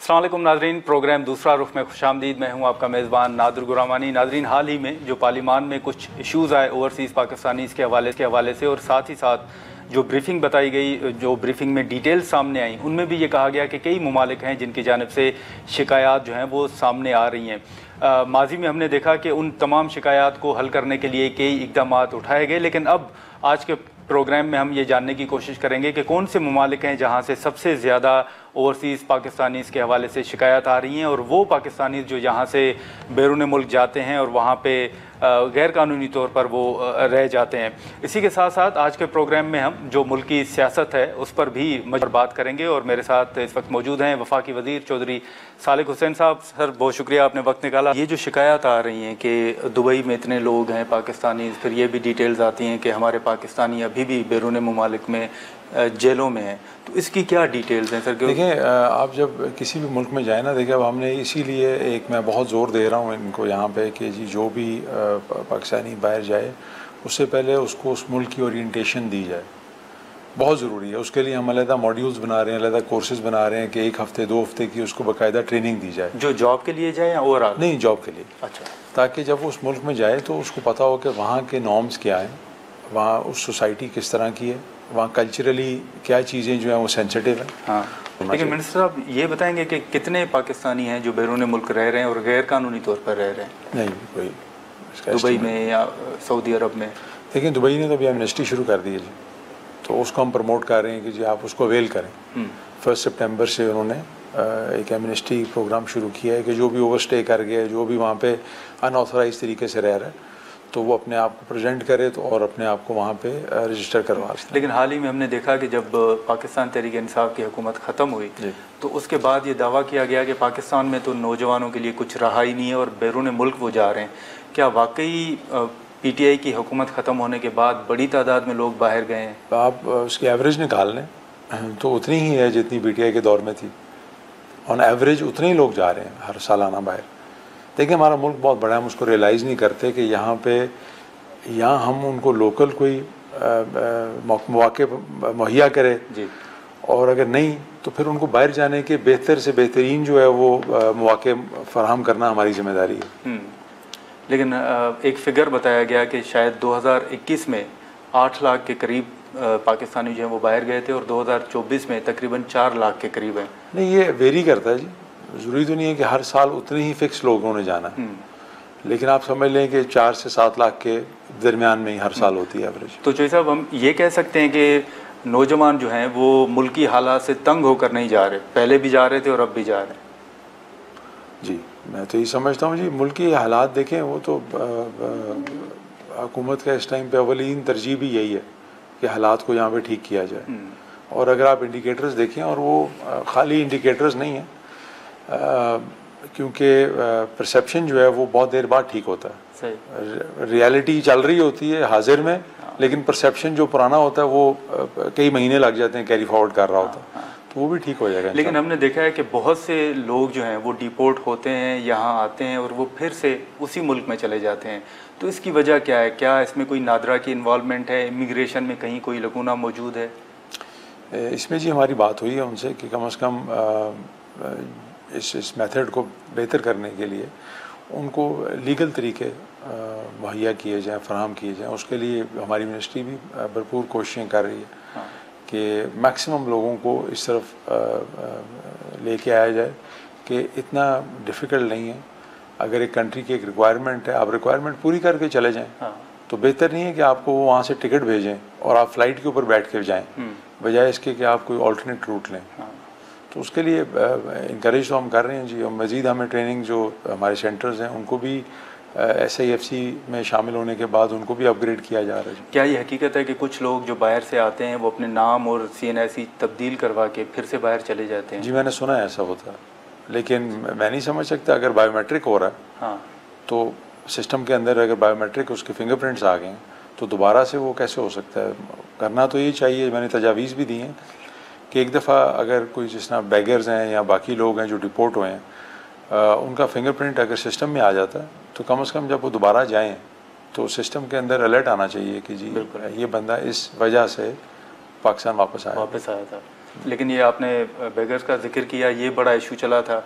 अस्सलाम वालेकुम नाजरीन, प्रोग्राम दूसरा रुख में खुशामदीद। मैं हूं आपका मेज़बान नादिर गुरामानी। नाजरीन, हाल ही में जो पार्लियामान में कुछ इश्यूज़ आए ओवरसीज़ पाकिस्तानीज़ के हवाले से और साथ ही साथ जो ब्रीफिंग बताई गई, जो ब्रीफिंग में डिटेल्स सामने आई, उनमें भी ये कहा गया कि कई ममालिक हैं जिनकी जानिब से शिकायत जो हैं वो सामने आ रही हैं। माजी में हमने देखा कि उन तमाम शिकायत को हल करने के लिए कई इक़दाम उठाए गए, लेकिन अब आज के प्रोग्राम में हम ये जानने की कोशिश करेंगे कि कौन से ममालिक हैं जहाँ से सबसे ज़्यादा ओवरसीज़ पाकिस्तानीज़ के हवाले से शिकायत आ रही हैं, और वो पाकिस्तानीज़ जो यहाँ से बैरून मुल्क जाते हैं और वहाँ पे गैर कानूनी तौर पर वो रह जाते हैं। इसी के साथ साथ आज के प्रोग्राम में हम जो मुल्क की सियासत है उस पर भी मज़बूत बात करेंगे, और मेरे साथ इस वक्त मौजूद हैं वफाकी वज़ीर चौधरी सालिक हुसैन साहब। सर, बहुत शुक्रिया, आपने वक्त निकाला। ये जो शिकायत आ रही हैं कि दुबई में इतने लोग हैं पाकिस्तानी, फिर ये भी डिटेल्स आती हैं कि हमारे पाकिस्तानी अभी भी बैरून मुमालिक में जेलों में हैं, तो इसकी क्या डिटेल्स हैं सर? देखिए, आप जब किसी भी मुल्क में जाए ना, देखिए अब हमने इसीलिए मैं बहुत ज़ोर दे रहा हूँ इनको यहाँ पे कि जी जो भी पाकिस्तानी बाहर जाए उससे पहले उसको उस मुल्क की ओरिएंटेशन दी जाए, बहुत ज़रूरी है। उसके लिए हम अलहदा मॉड्यूल्स बना रहे हैं, अलहदा कोर्सेज बना रहे हैं कि 1 हफ़्ते 2 हफ़्ते की उसको बाकायदा ट्रेनिंग दी जाए। जो जॉब के लिए जाए या ओवरऑल? नहीं, जॉब के लिए। अच्छा। ताकि जब वो उस मुल्क में जाए तो उसको पता हो कि वहाँ के नॉर्म्स क्या हैं, वहाँ उस सोसाइटी किस तरह की है, वहाँ कल्चरली क्या चीज़ें जो हैं वो सेंसिटिव हैं। हाँ, लेकिन मिनिस्टर साहब ये बताएंगे कि कितने पाकिस्तानी हैं जो बैरून मुल्क रह रहे हैं और गैर कानूनी तौर पर रह रहे हैं? नहीं, कोई दुबई में या सऊदी अरब में? देखिए, दुबई ने तो अभी एमनेस्टी शुरू कर दी है जी, तो उसको हम प्रमोट कर रहे हैं कि जी आप उसको अवेल करें। 1 सितंबर से उन्होंने एक एमनेस्टी प्रोग्राम शुरू किया है कि जो भी ओवरस्टे कर गया, जो भी वहाँ पे अनऑथराइज तरीके से रह रहा है, तो वो अपने आप को प्रेजेंट करे तो और अपने आप को वहाँ पे रजिस्टर करवा सकते। लेकिन हाल ही में हमने देखा कि जब पाकिस्तान तहरीक इंसाफ की हुकूमत ख़त्म हुई तो उसके बाद ये दावा किया गया कि पाकिस्तान में तो नौजवानों के लिए कुछ रहा ही नहीं है और बैरून मुल्क वो जा रहे हैं। क्या वाकई PTI की हुकूमत ख़त्म होने के बाद बड़ी तादाद में लोग बाहर गए हैं? आप उसकी एवरेज निकाल लें तो उतनी ही है जितनी PTI के दौर में थी। ऑन एवरेज उतने ही लोग जा रहे हैं हर साल आना बाहर। देखिए, हमारा मुल्क बहुत बड़ा है, हम उसको रियलाइज़ नहीं करते कि यहाँ हम उनको लोकल कोई मौके मुहैया करें जी, और अगर नहीं तो फिर उनको बाहर जाने के बेहतर से बेहतरीन जो है वो मौके फराहम करना हमारी जिम्मेदारी है। लेकिन एक फिगर बताया गया कि शायद 2021 में 8 लाख के करीब पाकिस्तानी जो हैं वो बाहर गए थे और 2024 में तकरीबन 4 लाख के करीब हैं। नहीं, ये वेरी करता है जी, ज़रूरी तो नहीं है कि हर साल उतने ही फिक्स लोगों ने जाना है, लेकिन आप समझ लें कि 4 से 7 लाख के दरमियान में ही हर साल होती है एवरेज। तो चौधरी साहब, हम ये कह सकते हैं कि नौजवान जो हैं वो मुल्की हालात से तंग होकर नहीं जा रहे, पहले भी जा रहे थे और अब भी जा रहे हैं? जी, मैं तो ये समझता हूँ जी, मुल्की हालात देखें, वो तो हुकूमत का इस टाइम पे अवलीन तरजीह भी यही है कि हालात को यहाँ पे ठीक किया जाए। और अगर आप इंडिकेटर्स देखें, और वो खाली इंडिकेटर्स नहीं है, क्योंकि परसेप्शन जो है वो बहुत देर बाद ठीक होता है। सही। रियलिटी चल रही होती है हाजिर में, लेकिन परसेप्शन जो पुराना होता है वो कई महीने लग जाते हैं कैरी फॉरवर्ड कर रहा होता है, तो वो भी ठीक हो जाएगा। लेकिन हमने देखा है कि बहुत से लोग जो हैं वो डिपोर्ट होते हैं, यहाँ आते हैं और वो फिर से उसी मुल्क में चले जाते हैं, तो इसकी वजह क्या है? क्या इसमें कोई नादरा की इन्वॉल्वमेंट है? इमिग्रेशन में कहीं कोई लकूना मौजूद है? इसमें जी हमारी बात हुई है उनसे कि कम से कम इस मेथड को बेहतर करने के लिए उनको लीगल तरीके मुहैया किए जाएँ, फराहम किए जाएँ। उसके लिए हमारी मिनिस्ट्री भी भरपूर कोशिशें कर रही है कि मैक्सिमम लोगों को इस तरफ लेके आया जाए कि इतना डिफ़िकल्ट नहीं है। अगर एक कंट्री की एक रिक्वायरमेंट है, आप रिक्वायरमेंट पूरी करके चले जाएँ, तो बेहतर नहीं है कि आपको वो वहाँ से टिकट भेजें और आप फ़्लाइट के ऊपर बैठ के जाएँ, बजाय इसके कि आप कोई ऑल्टरनेट रूट लें। तो उसके लिए इंकरेज तो हम कर रहे हैं जी। और मज़ीद हमें ट्रेनिंग, जो हमारे सेंटर्स हैं उनको भी SIFC में शामिल होने के बाद उनको भी अपग्रेड किया जा रहा है। क्या ये हकीकत है कि कुछ लोग जो बाहर से आते हैं वो अपने नाम और CNIC तब्दील करवा के फिर से बाहर चले जाते हैं? जी, मैंने सुना है ऐसा होता है, लेकिन मैं नहीं समझ सकता। अगर बायोमेट्रिक हो रहा है तो सिस्टम के अंदर अगर बायोमेट्रिक उसके फिंगरप्रिंट्स आ गए हैं तो दोबारा से वो कैसे हो सकता है? करना तो ये चाहिए। मैंने तजावीज़ भी दी हैं कि एक दफ़ा अगर कोई जिस तरह बैगर्स हैं या बाकी लोग हैं जो डिपोर्ट हुए हैं, उनका फिंगरप्रिंट अगर सिस्टम में आ जाता है तो कम से कम जब वो दोबारा जाएं तो सिस्टम के अंदर अलर्ट आना चाहिए कि जी ये बंदा इस वजह से पाकिस्तान वापस आया था। लेकिन ये आपने बेगर्स का जिक्र किया, ये बड़ा इशू चला था।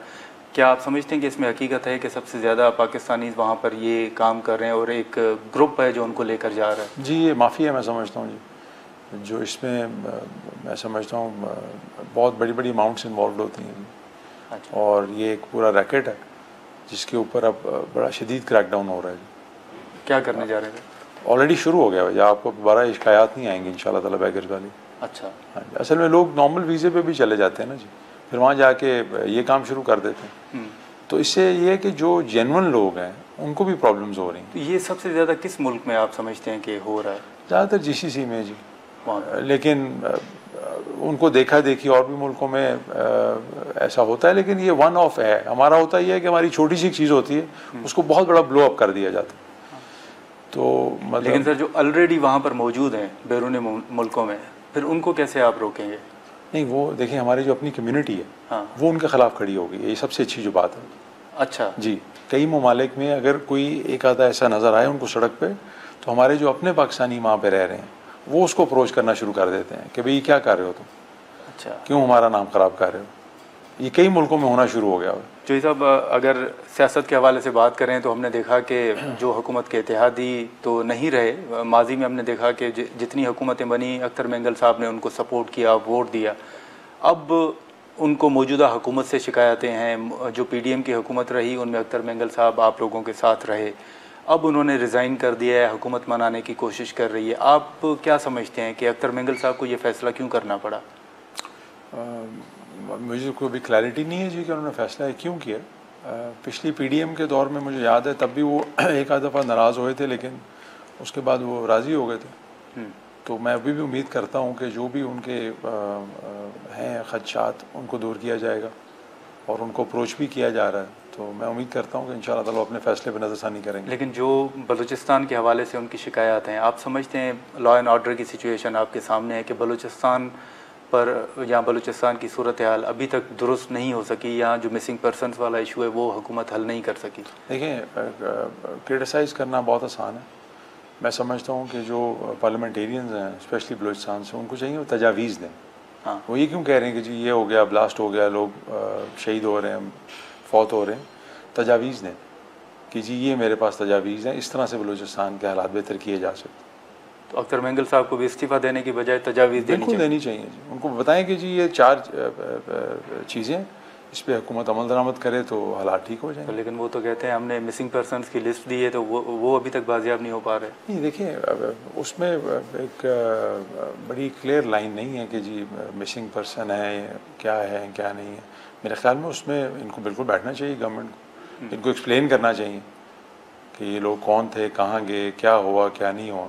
क्या आप समझते हैं कि इसमें हकीकत है कि सबसे ज़्यादा पाकिस्तानी वहाँ पर ये काम कर रहे हैं और एक ग्रुप है जो उनको लेकर जा रहा है? जी, ये माफ़िया मैं समझता हूँ जी, जो इसमें मैं समझता हूँ बहुत बड़ी बड़ी अमाउंट्स इन्वॉल्व होती हैं। अच्छा। और ये एक पूरा रैकेट है जिसके ऊपर अब बड़ा शदीद क्रैकडाउन हो रहा है जी। क्या करने जा रहे थे? ऑलरेडी शुरू हो गया है, आपको दोबारा शिकायत नहीं आएंगी इंशाल्लाह ताला बैगर्स वाली। अच्छा। हाँ जी, असल में लोग नॉर्मल वीज़े पे भी चले जाते हैं ना जी, फिर वहाँ जाके ये काम शुरू कर देते हैं। तो इससे ये है कि जो जेन्युइन लोग हैं उनको भी प्रॉब्लम्स हो रही हैं। तो ये सबसे ज़्यादा किस मुल्क में आप समझते हैं कि हो रहा है? ज़्यादातर जीसीसी में जी, वहाँ लेकिन उनको देखा देखी और भी मुल्कों में ऐसा होता है, लेकिन ये वन ऑफ है। हमारा होता ये है कि हमारी छोटी सी चीज़ होती है उसको बहुत बड़ा ब्लो अप कर दिया जाता है। तो मतलब लेकिन सर जो ऑलरेडी वहाँ पर मौजूद हैं बैरूनी मुल्कों में, फिर उनको कैसे आप रोकेंगे? नहीं, वो देखिए हमारी जो अपनी कम्युनिटी है हाँ। वो उनके ख़िलाफ़ खड़ी हो गई है, ये सबसे अच्छी जो बात है। अच्छा जी, कई ममालिक में अगर कोई एक आधा ऐसा नज़र आए उनको सड़क पे, तो हमारे जो अपने पाकिस्तानी वहाँ पे रह रहे हैं वो उसको अप्रोच करना शुरू कर देते हैं कि भाई क्या कर रहे हो तुम, अच्छा, क्यों हमारा नाम ख़राब कर रहे हो। ये कई मुल्कों में होना शुरू हो गया है। जोई साहब, अगर सियासत के हवाले से बात करें तो हमने देखा कि जो हुकूमत के इत्तेहादी तो नहीं रहे, माजी में हमने देखा कि जितनी हुकूमतें बनी अख्तर मेंगल साहब ने उनको सपोर्ट किया, वोट दिया। अब उनको मौजूदा हुकूमत से शिकायतें हैं। जो पीडीएम की हुकूमत रही उनमें अख्तर मेंगल साहब आप लोगों के साथ रहे, अब उन्होंने रिज़ाइन कर दिया है, हुकूमत मनाने की कोशिश कर रही है। आप क्या समझते हैं कि अख्तर मेंगल साहब को ये फ़ैसला क्यों करना पड़ा? मुझे कोई भी क्लैरिटी नहीं है जी कि उन्होंने फ़ैसला क्यों किया। पिछली पीडीएम के दौर में मुझे याद है तब भी वो एक आध दफ़ा नाराज़ हुए थे, लेकिन उसके बाद वो राज़ी हो गए थे। तो मैं अभी भी उम्मीद करता हूँ कि जो भी उनके हैं ख़दशात उनको दूर किया जाएगा और उनको अप्रोच भी किया जा रहा है। तो मैं उम्मीद करता हूँ कि इंशाअल्लाह ताला अपने फ़ैसले पर नज़रसानी करेंगे। लेकिन जो बलूचिस्तान के हवाले से उनकी शिकायत हैं, आप समझते हैं लॉ एंड ऑर्डर की सिचुएशन आपके सामने है कि बलूचिस्तान पर या बलूचिस्तान की सूरत हाल अभी तक दुरुस्त नहीं हो सकी, या जो मिसिंग पर्सनस वाला इशू है वो हुकूमत हल नहीं कर सकी? देखिए, क्रिटिसाइज़ करना बहुत आसान है। मैं समझता हूँ कि जो पार्लियामेंटेरियंस हैं स्पेशली बलूचिस्तान से, उनको चाहिए वो तजावीज़ दें। हाँ। वो ये क्यों कह रहे हैं कि जी ये हो गया, ब्लास्ट हो गया, लोग शहीद हो रहे हैं, फौत हो रहे हैं। तजावीज़ दें कि जी ये मेरे पास तजावीज़ हैं, इस तरह से बलूचिस्तान के हालात बेहतर किए जा सकते। तो अख्तर मेंगल साहब को भी इस्तीफ़ा देने की बजाय तजावीज़ बिल्कुल देनी चाहिए जी। उनको बताएं कि जी ये 4 चीज़ें इस पर हुकूमत अमल दरामद करे तो हालात ठीक हो जाएंगे। तो लेकिन वो तो कहते हैं हमने मिसिंग पर्सनस की लिस्ट दी है, तो वो अभी तक बाजियाब नहीं हो पा रहे। नहीं, देखिए उसमें एक बड़ी क्लियर लाइन नहीं है कि जी मिसिंग पर्सन है क्या नहीं है। मेरे ख्याल में उसमें इनको बिल्कुल बैठना चाहिए गवर्नमेंट को, इनको एक्सप्लेन करना चाहिए कि ये लोग कौन थे, कहाँ गए, क्या हुआ क्या नहीं हुआ।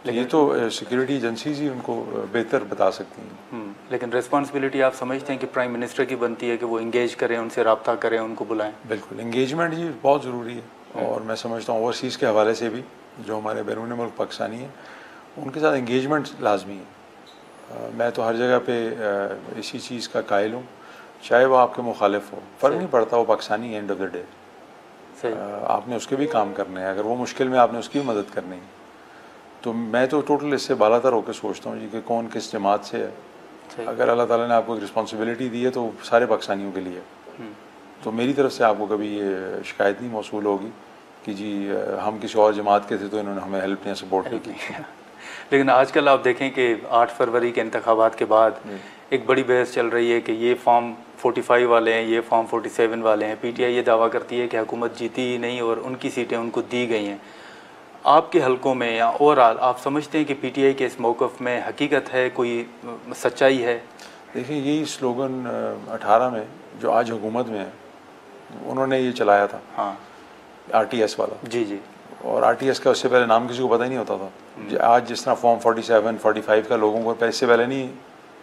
लेकिन ये तो सिक्योरिटी एजेंसीज ही उनको बेहतर बता सकती हैं। लेकिन रिस्पॉन्सिबिलिटी आप समझते हैं कि प्राइम मिनिस्टर की बनती है कि वो इंगेज करें, उनसे रब्ता करें, उनको बुलाएं? बिल्कुल, इंगेजमेंट जी बहुत ज़रूरी है। और मैं समझता हूँ ओवरसीज़ के हवाले से भी जो हमारे बैरून मुल्क पाकिस्तानी हैं उनके साथ इंगेजमेंट लाजमी है। मैं तो हर जगह पे इसी चीज़ का कायल हूँ, चाहे वो आपके मुखालिफ हो, फ़र्क नहीं पड़ता, वो Pakistani end of the day. आपने उसके भी काम करने हैं, अगर वो मुश्किल में आपने उसकी भी मदद करनी है। तो मैं तो टोटल इससे बालातर होकर सोचता हूँ जी कि कौन किस जमात से है। अगर अल्लाह ताला ने आपको एक रिस्पॉन्सिबिलिटी दी है तो सारे पाकिस्तानियों के लिए, तो मेरी तरफ से आपको कभी ये शिकायत नहीं मौसूल होगी कि जी हम किसी और जमात के थे तो इन्होंने हमें हेल्प नहीं, सपोर्ट नहीं की। लेकिन आजकल आप देखें कि 8 फरवरी के इंतखाबात के बाद एक बड़ी बहस चल रही है कि ये फॉर्म 45 वाले हैं, ये फॉर्म 47 वाले हैं। पीटीआई ये दावा करती है कि हुकूमत जीती ही नहीं और उनकी सीटें उनको दी गई हैं। आपके हलकों में या ओवरऑल आप समझते हैं कि पीटीआई के इस मौक़िफ़ में हकीकत है, कोई सच्चाई है? देखिए, यही स्लोगन 18 में जो आज हुकूमत में है उन्होंने ये चलाया था। हाँ, आरटीएस वाला। जी जी। और आरटीएस का उससे पहले नाम किसी को पता ही नहीं होता था। आज जिस तरह फॉर्म 47, 45 का लोगों को इससे पहले नहीं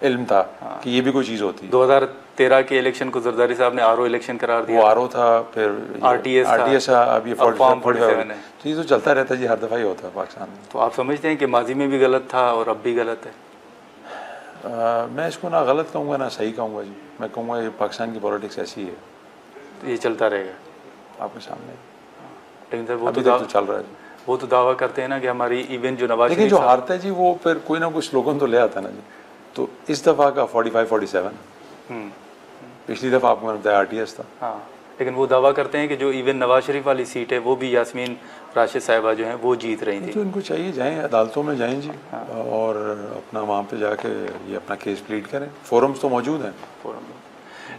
इल्म था कि ये भी कोई चीज़ होती है। 2013 के इलेक्शन को जरदारी साहब ने आरओ इलेक्शन करार दिया। वो आरओ था, फिर आरटीएस था, अब ये फॉर्म 47 है। तो ये तो चलता रहता है जी, हर दफ़ा ही होता है पाकिस्तान में। तो आप समझते हैं कि माजी में भी गलत था और अब भी गलत है? मैं इसको ना गलत कहूँगा ना सही कहूँगा जी। मैं कहूँगा ये पाकिस्तान की पॉलिटिक्स ऐसी है, तो ये चलता रहेगा आपके सामने। लेकिन सर वो तो चल रहा है जी। वो तो दावा करते हैं ना कि हमारी इवन जो नवाज लेकिन जो हारता है जी वो फिर कोई ना कोई स्लोगन तो ले आता है ना जी। तो इस दफ़ा का 45-47, पिछली दफ़ा आपको मैंने बताया RTS था। हाँ, लेकिन वो दावा करते हैं कि जो इवन नवाज शरीफ वाली सीट है वो भी यास्मीन राशिद साहिबा जो हैं वो जीत रही थी। तो इनको चाहिए जाएं अदालतों में जाएं जी, और अपना वहाँ पे जाके ये अपना केस प्लीड करें, फोरम्स तो मौजूद हैं।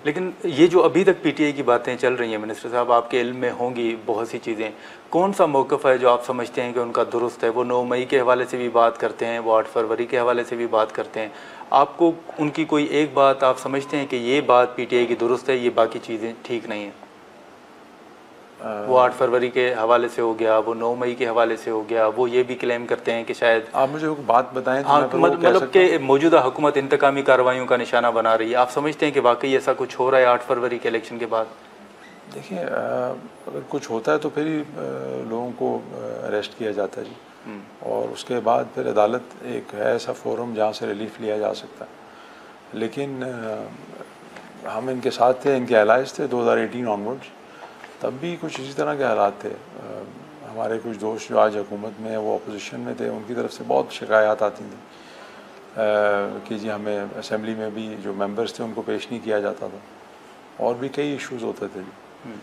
लेकिन ये जो अभी तक पीटीआई की बातें चल रही हैं मिनिस्टर साहब, आपके इल्म में होंगी बहुत सी चीज़ें, कौन सा मौक़िफ़ है जो आप समझते हैं कि उनका दुरुस्त है? वो 9 मई के हवाले से भी बात करते हैं, वो 8 फरवरी के हवाले से भी बात करते हैं, आपको उनकी कोई एक बात आप समझते हैं कि ये बात पीटीआई की दुरुस्त है, ये बाकी चीज़ें ठीक नहीं हैं? वो 8 फरवरी के हवाले से हो गया, वो 9 मई के हवाले से हो गया, वो ये भी क्लेम करते हैं कि शायद आप मुझे एक बात बताएं तो हाँ, मैं फिर वो कह मतलब सकता हूं। कि मौजूदा हुकूमत इंतकामी कार्रवाइयों का निशाना बना रही है। आप समझते हैं कि वाकई ऐसा कुछ हो रहा है 8 फरवरी के इलेक्शन के बाद? देखिए, अगर कुछ होता है तो फिर ही लोगों को अरेस्ट किया जाता है जी, और उसके बाद फिर अदालत एक है ऐसा फोरम जहाँ से रिलीफ लिया जा सकता है। लेकिन हम इनके साथ थे, इनके एलाइज थे 2018 ऑनवर्ड्स, तब भी कुछ इसी तरह के हालात थे। हमारे कुछ दोस्त जो आज हुकूमत में वो अपोजिशन में थे, उनकी तरफ से बहुत शिकायत आती थी कि जी हमें असेंबली में भी जो मेंबर्स थे उनको पेश नहीं किया जाता था, और भी कई इश्यूज़ होते थे जी।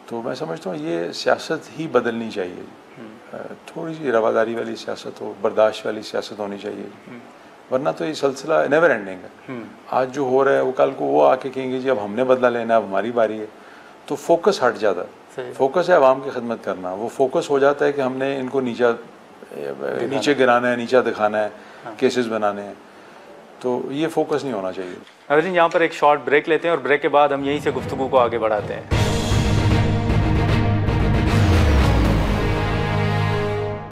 तो मैं समझता हूँ ये सियासत ही बदलनी चाहिए, थोड़ी सी रवादारी वाली सियासत हो, बर्दाश्त वाली सियासत होनी चाहिए, वरना तो ये सिलसिला नेवर एंडिंग है। आज जो हो रहा है वो कल को वो आके कहेंगे जी अब हमने बदला लेना, अब हमारी बारी है, तो फोकस हट जाता है। फोकस है आवाम की खिदमत करना, वो फोकस हो जाता है कि हमने इनको नीचे गिराना है, नीचा दिखाना है, केसेस बनाने हैं, तो ये फोकस नहीं होना चाहिए। नाज़रीन, यहाँ पर एक शॉर्ट ब्रेक लेते हैं और ब्रेक के बाद हम यहीं से गुफ्तगू को आगे बढ़ाते हैं।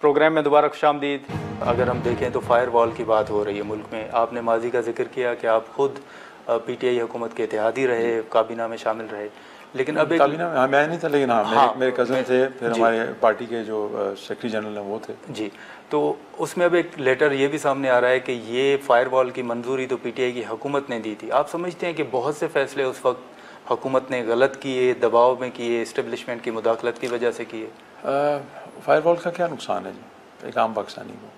प्रोग्राम में दोबारा खुशामदीद। अगर हम देखें तो फायर वॉल की बात हो रही है मुल्क में। आपने माजी का जिक्र किया कि आप खुद पीटीआई हुकूमत के इत्तेहादी रहे, काबीना में शामिल रहे, लेकिन अब काबीना में मैं नहीं था, लेकिन मेरे कज़न थे, फिर हमारे पार्टी के जो सेक्रेटरी जनरल हैं वो थे जी। तो उसमें अब एक लेटर ये भी सामने आ रहा है कि ये फायर वॉल की मंजूरी तो पीटीआई की हुकूमत ने दी थी। आप समझते हैं कि बहुत से फैसले उस वक्त हुकूमत ने गलत किए, दबाव में किए, इस्टेब्लिशमेंट की मुदाखलत की वजह से किए? फायर वॉल का क्या नुकसान है जी एक आम पाकिस्तानी को?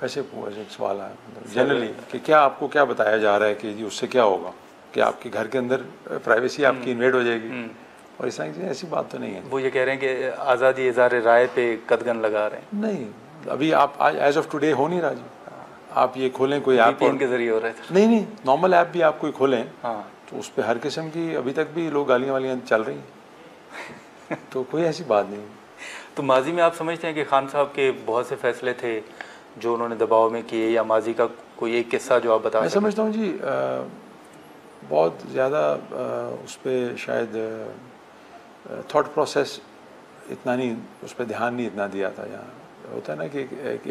वैसे एक सवाल है जनरली कि क्या आपको क्या बताया जा रहा है कि जी उससे क्या होगा, कि आपके घर के अंदर प्राइवेसी आपकी इन्वेड हो जाएगी, और इस तरह की ऐसी बात तो नहीं है। वो ये कह रहे हैं कि आज़ादी इज़हार राय पे कदगन लगा रहे हैं। नहीं, अभी आप आज एज ऑफ टुडे हो नहीं रहा जी। आप ये खोलें कोई ऐप, VPN के जरिए हो रहा है। नहीं, नॉर्मल ऐप भी आप कोई खोलें, हाँ, तो उस पर हर किस्म की अभी तक भी लोग गालियाँ वालियाँ चल रही हैं तो कोई ऐसी बात नहीं। तो माजी में आप समझते हैं कि खान साहब के बहुत से फैसले थे जो उन्होंने दबाव में किए, या माजी का कोई एक किस्सा जो आप बता? मैं समझता हूँ जी बहुत ज़्यादा उस पर शायद थॉट प्रोसेस इतना नहीं, उस पर ध्यान नहीं इतना दिया था। यहाँ होता है ना कि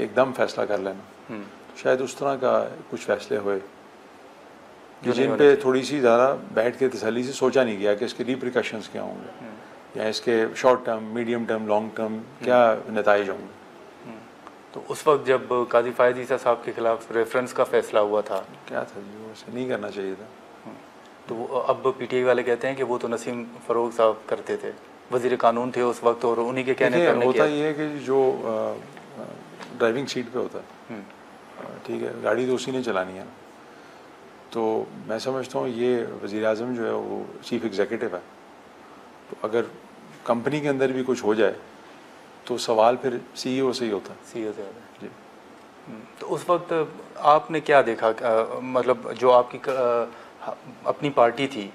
एकदम फैसला कर लेना, तो शायद उस तरह का कुछ फैसले हुए कि जिन पे थोड़ी सी ज़्यादा बैठ के तसल्ली से सोचा नहीं गया कि इसके रिप्रिकॉशंस क्या होंगे, या इसके short term, medium term, long term क्या नतीजे होंगे। तो उस वक्त जब काजी फायद ईसा साहब के खिलाफ रेफरेंस का फैसला हुआ था, क्या था जी, वो ऐसे नहीं करना चाहिए था। तो अब पीटीआई वाले कहते हैं कि वो तो नसीम फ़रोग साहब करते थे, वज़ीर कानून थे उस वक्त, और उन्हीं के कहने पर होता ये है कि जो ड्राइविंग सीट पे होता है, ठीक है, गाड़ी तो उसी ने चलानी है, तो मैं समझता हूँ ये वज़ीर आज़म जो है वो चीफ एग्जीक्यूटिव है, तो अगर कंपनी के अंदर भी कुछ हो जाए तो सवाल फिर CEO से ही होता है। CEO से होता है जी। तो उस वक्त आपने क्या देखा, मतलब जो आपकी अपनी पार्टी थी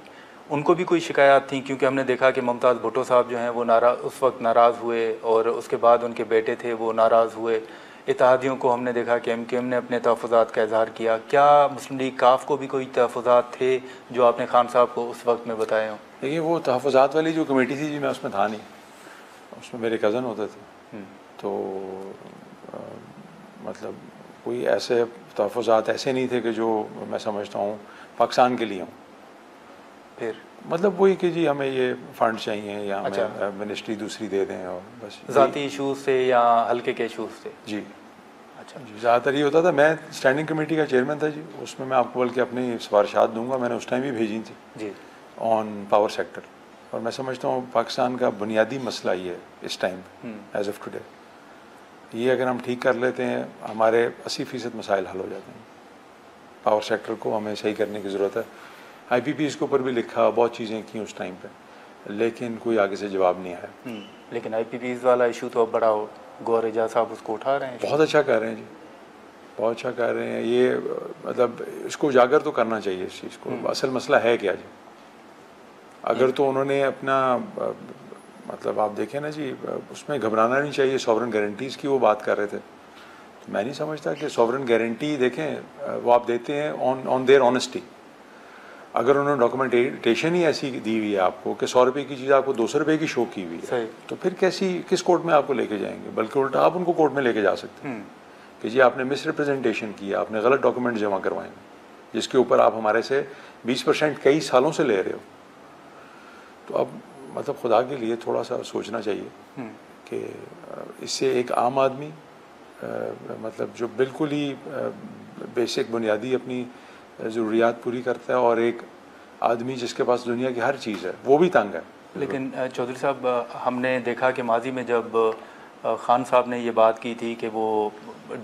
उनको भी कोई शिकायत थी? क्योंकि हमने देखा कि मुमताज़ भुट्टो साहब जो हैं वो उस वक्त नाराज़ हुए, और उसके बाद उनके बेटे थे वो नाराज़ हुए। इत्तेहादियों को हमने देखा कि MQM ने अपने तहफ़्फ़ुज़ात का इज़हार किया। क्या मुस्लिम लीग काफ को भी कोई तहफ़्फ़ुज़ात थे जो आपने खान साहब को उस वक्त में बताए हों? देखिए, वो तहफ़्फ़ुज़ात वाली जो कमेटी थी जी, मैं उसमें था नहीं, उसमें मेरे कज़न होते थे, तो मतलब कोई ऐसे तहफ़्फ़ुज़ात ऐसे नहीं थे कि जो मैं समझता हूँ पाकिस्तान के लिए हूँ। फिर मतलब वही कि जी हमें ये फंड चाहिए, या हमें मिनिस्ट्री दूसरी दे दें, और बस ज़ाती इशूज़ से या हल्के के इशूज़ से? जी। अच्छा जी, ज़्यादातर ये होता था। मैं स्टैंडिंग कमेटी का चेयरमैन था जी, उसमें मैं आपको बल्कि अपनी सिफारिशात दूंगा, मैंने उस टाइम भी भेजी थी जी, ऑन पावर सेक्टर, और मैं समझता हूँ पाकिस्तान का बुनियादी मसला ये है इस टाइम एज ऑफ टुडे ये अगर हम ठीक कर लेते हैं हमारे 80% मसाइल हल हो जाते हैं। पावर सेक्टर को हमें सही करने की ज़रूरत है। IPPs के ऊपर भी लिखा, बहुत चीज़ें की उस टाइम पे, लेकिन कोई आगे से जवाब नहीं आया। लेकिन IPPs वाला इशू तो अब बड़ा हो, गौहर एजाज साहब उसको उठा रहे हैं। बहुत अच्छा कर रहे हैं जी, बहुत अच्छा कर रहे हैं। ये मतलब इसको उजागर तो करना चाहिए इस चीज़ को। असल मसला है क्या जी? अगर तो उन्होंने अपना मतलब आप देखें ना जी, उसमें घबराना नहीं चाहिए। सॉवरेन गारंटीज़ की वो बात कर रहे थे, तो मैं नहीं समझता कि सॉवरेन गारंटी देखें वो आप देते हैं ऑन देयर ऑनेस्टी। अगर उन्होंने डॉक्यूमेंटेशन ही ऐसी दी हुई है आपको कि 100 रुपये की चीज़ आपको 200 रुपये की शो की हुई है, तो फिर किस कोर्ट में आपको लेके जाएंगे? बल्कि उल्टा आप उनको कोर्ट में लेके जा सकते हैं कि जी आपने मिस रिप्रेजेंटेशन किया, आपने गलत डॉक्यूमेंट जमा करवाए जिसके ऊपर आप हमारे से 20% कई सालों से ले रहे हो। तो अब मतलब खुदा के लिए थोड़ा सा सोचना चाहिए कि इससे एक आम आदमी मतलब जो बिल्कुल ही बेसिक बुनियादी अपनी ज़रूरियात पूरी करता है, और एक आदमी जिसके पास दुनिया की हर चीज़ है, वो भी तंग है। लेकिन चौधरी साहब, हमने देखा कि माजी में जब खान साहब ने ये बात की थी कि वो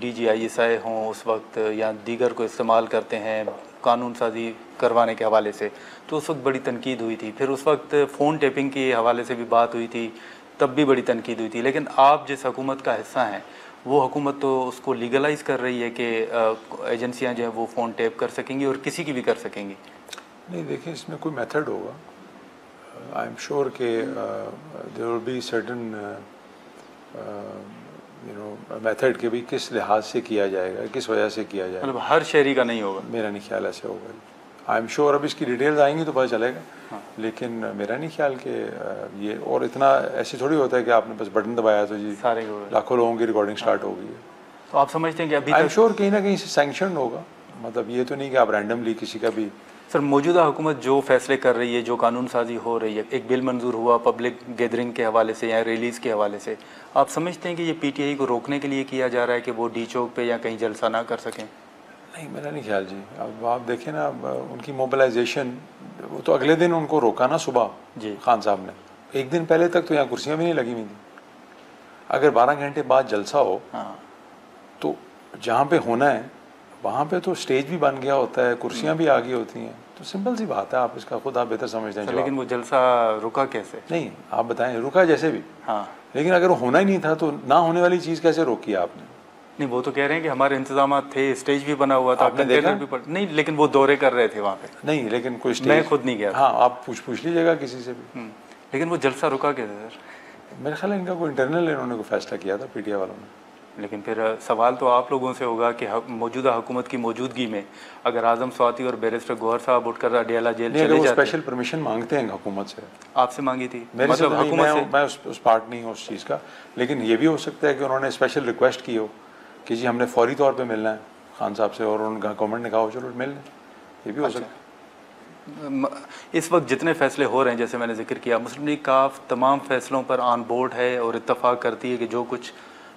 DGISI हों उस वक्त या दीगर को इस्तेमाल करते हैं कानून साजी करवाने के हवाले से, तो उस वक्त बड़ी तनकीद हुई थी। फिर उस वक्त फ़ोन टेपिंग के हवाले से भी बात हुई थी, तब भी बड़ी तनकीद हुई थी। लेकिन आप जिस हुकूमत का हिस्सा हैं, वो हुकूमत तो उसको लीगलाइज़ कर रही है कि एजेंसियाँ जो हैं वो फ़ोन टेप कर सकेंगी और किसी की भी कर सकेंगी। नहीं, देखिए इसमें कोई मेथड होगा। आई एम श्योर कि there will be certain method के भी किस लिहाज से किया जाएगा, किस वजह से किया जाएगा। मतलब हर शहरी का नहीं होगा? मेरा नहीं ख्याल ऐसे होगा। आई एम श्योर अब इसकी डिटेल्स आएंगी तो पता चलेगा। हाँ। लेकिन मेरा नहीं ख्याल कि ये और इतना ऐसे थोड़ी होता है कि आपने बस बटन दबाया तो जी सारे लाखों लोगों की रिकॉर्डिंग स्टार्ट हो गई है। तो आप समझते हैं कि अभी आई एम श्योर कहीं ना कहीं से सैंक्शन होगा। मतलब ये तो नहीं कि आप रैंडमली किसी का भी। सर, मौजूदा हुकूमत जो फैसले कर रही है, जो कानून साजी हो रही है, एक बिल मंजूर हुआ पब्लिक गैदरिंग के हवाले से या रैलीज़ के हवाले से, आप समझते हैं कि ये PTI को रोकने के लिए किया जा रहा है कि वो D चौक पे या कहीं जलसा ना कर सकें? नहीं, मेरा नहीं ख्याल जी। अब आप देखें ना, उनकी मोबिलाइजेशन, वो तो अगले दिन उनको रोका ना सुबह जी खान साहब ने। एक दिन पहले तक तो यहाँ कुर्सियाँ भी नहीं लगी हुई थी। अगर 12 घंटे बाद जलसा हो, हाँ, तो जहाँ पे होना है वहाँ पे तो स्टेज भी बन गया होता है, कुर्सियाँ भी आ गई होती हैं, तो सिंपल सी बात है। आप इसका खुद आप बेहतर समझते हैं। लेकिन वो जलसा रुका कैसे? नहीं, आप बताएं, रुका जैसे भी, हाँ, लेकिन अगर होना ही नहीं था तो ना होने वाली चीज़ कैसे रोकी आपने? नहीं, वो तो कह रहे हैं कि हमारे इंतजाम थे, स्टेज भी बना हुआ था, कंटेनर भी नहीं, लेकिन वो दौरे कर रहे थे वहाँ पे। नहीं, लेकिन कोई स्टेज, मैं खुद नहीं गया। हाँ, आप पूछ लीजिएगा किसी से भी। लेकिन वो जलसा रुका कैसे सर? मेरे ख्याल है इनका कोई इंटरनल इन्होंने कोई फैसला किया था PTI वालों ने। लेकिन फिर सवाल तो आप लोगों से होगा कि मौजूदा हुकूमत की मौजूदगी में अगर आजम स्वाति और बैरिस्टर गौहर साहब उठकर अडियाला जेल चले जाते, स्पेशल परमिशन मांगते हैं हुकूमत से। आपसे मांगी थी? मेरे मतलब से हुकूमत से मैं उस पार्ट नहीं हूँ उस चीज़ का, लेकिन ये भी हो सकता है कि उन्होंने स्पेशल रिक्वेस्ट की हो कि जी हमने फौरी तौर पे मिलना है खान साहब से, और उनका गवर्नमेंट ने कहा चलो मिल लें। ये भी हो सकता है। इस वक्त जितने फैसले हो रहे हैं, जैसे मैंने जिक्र किया, मुस्लिम लीग काफ तमाम फैसलों पर ऑन बोर्ड है और इत्तफाक करती है कि जो कुछ